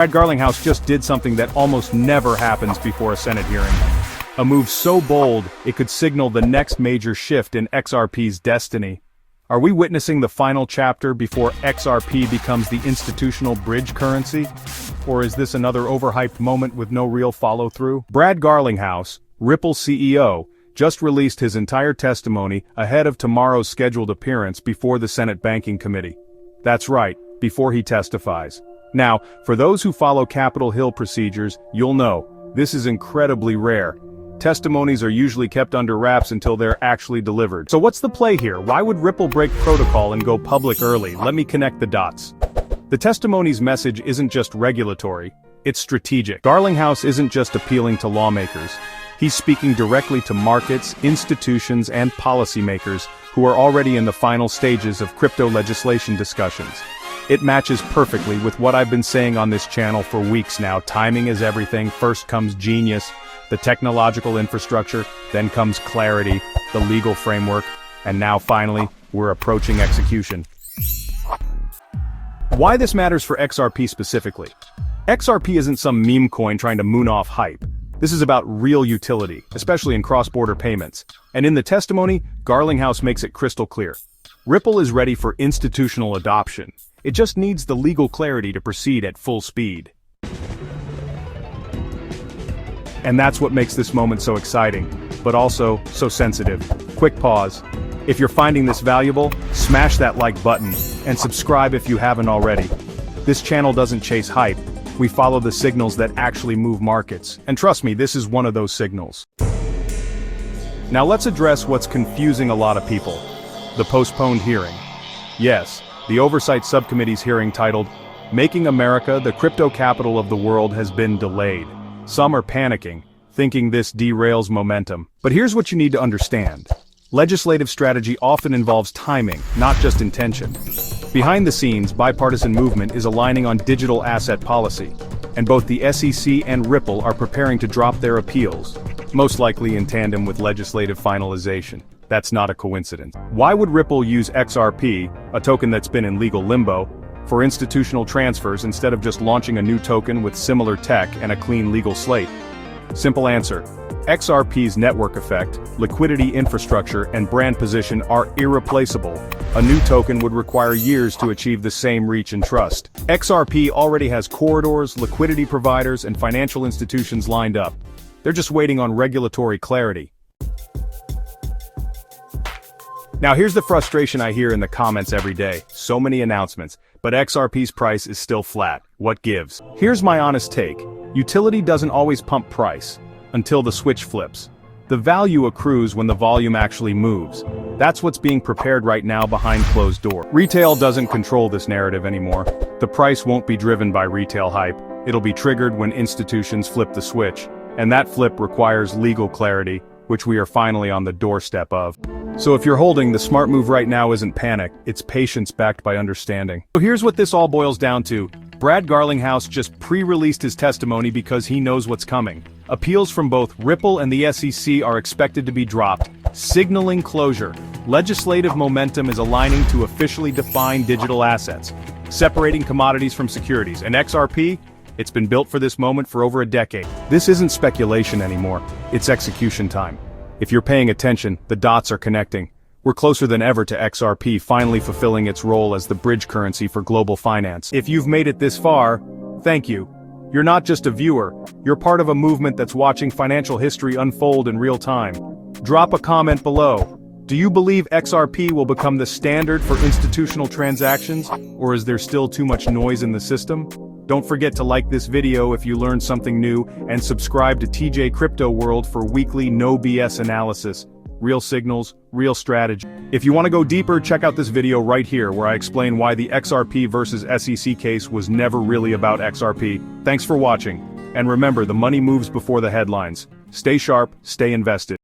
Brad Garlinghouse just did something that almost never happens before a Senate hearing. A move so bold, it could signal the next major shift in XRP's destiny. Are we witnessing the final chapter before XRP becomes the institutional bridge currency? Or is this another overhyped moment with no real follow-through? Brad Garlinghouse, Ripple CEO, just released his entire testimony ahead of tomorrow's scheduled appearance before the Senate Banking Committee. That's right, before he testifies. Now, for those who follow Capitol Hill procedures, you'll know, this is incredibly rare. Testimonies are usually kept under wraps until they're actually delivered. So what's the play here? Why would Ripple break protocol and go public early? Let me connect the dots. The testimony's message isn't just regulatory, it's strategic. Garlinghouse isn't just appealing to lawmakers. He's speaking directly to markets, institutions, and policymakers who are already in the final stages of crypto legislation discussions. It matches perfectly with what I've been saying on this channel for weeks now. Timing is everything. First comes genius, the technological infrastructure, then comes clarity, the legal framework, and now finally, we're approaching execution. Why this matters for XRP specifically? XRP isn't some meme coin trying to moon off hype. This is about real utility, especially in cross-border payments. And in the testimony, Garlinghouse makes it crystal clear. Ripple is ready for institutional adoption. It just needs the legal clarity to proceed at full speed. And that's what makes this moment so exciting, but also so sensitive. Quick pause. If you're finding this valuable, smash that like button, and subscribe if you haven't already. This channel doesn't chase hype. We follow the signals that actually move markets. And trust me, this is one of those signals. Now let's address what's confusing a lot of people. The postponed hearing. Yes, the Oversight Subcommittee's hearing titled, "Making America the Crypto Capital of the World" has been delayed. Some are panicking, thinking this derails momentum. But here's what you need to understand. Legislative strategy often involves timing, not just intention. Behind the scenes, bipartisan movement is aligning on digital asset policy, and both the SEC and Ripple are preparing to drop their appeals, most likely in tandem with legislative finalization. That's not a coincidence. Why would Ripple use XRP, a token that's been in legal limbo, for institutional transfers instead of just launching a new token with similar tech and a clean legal slate? Simple answer. XRP's network effect, liquidity infrastructure, and brand position are irreplaceable. A new token would require years to achieve the same reach and trust. XRP already has corridors, liquidity providers, and financial institutions lined up. They're just waiting on regulatory clarity. Now here's the frustration I hear in the comments every day. So many announcements, but XRP's price is still flat. What gives? Here's my honest take. Utility doesn't always pump price, until the switch flips. The value accrues when the volume actually moves. That's what's being prepared right now behind closed doors. Retail doesn't control this narrative anymore. The price won't be driven by retail hype. It'll be triggered when institutions flip the switch. And that flip requires legal clarity, which we are finally on the doorstep of. So if you're holding, the smart move right now isn't panic, it's patience backed by understanding. So here's what this all boils down to. Brad Garlinghouse just pre-released his testimony because he knows what's coming. Appeals from both Ripple and the SEC are expected to be dropped, signaling closure. Legislative momentum is aligning to officially define digital assets, separating commodities from securities. And XRP? It's been built for this moment for over a decade. This isn't speculation anymore, it's execution time. If you're paying attention, the dots are connecting. We're closer than ever to XRP finally fulfilling its role as the bridge currency for global finance. If you've made it this far, thank you. You're not just a viewer, you're part of a movement that's watching financial history unfold in real time. Drop a comment below. Do you believe XRP will become the standard for institutional transactions, or is there still too much noise in the system? Don't forget to like this video if you learned something new, and subscribe to TJ Crypto World for weekly no BS analysis. Real signals, real strategy. If you want to go deeper, check out this video right here where I explain why the XRP versus SEC case was never really about XRP. Thanks for watching. And remember, the money moves before the headlines. Stay sharp, stay invested.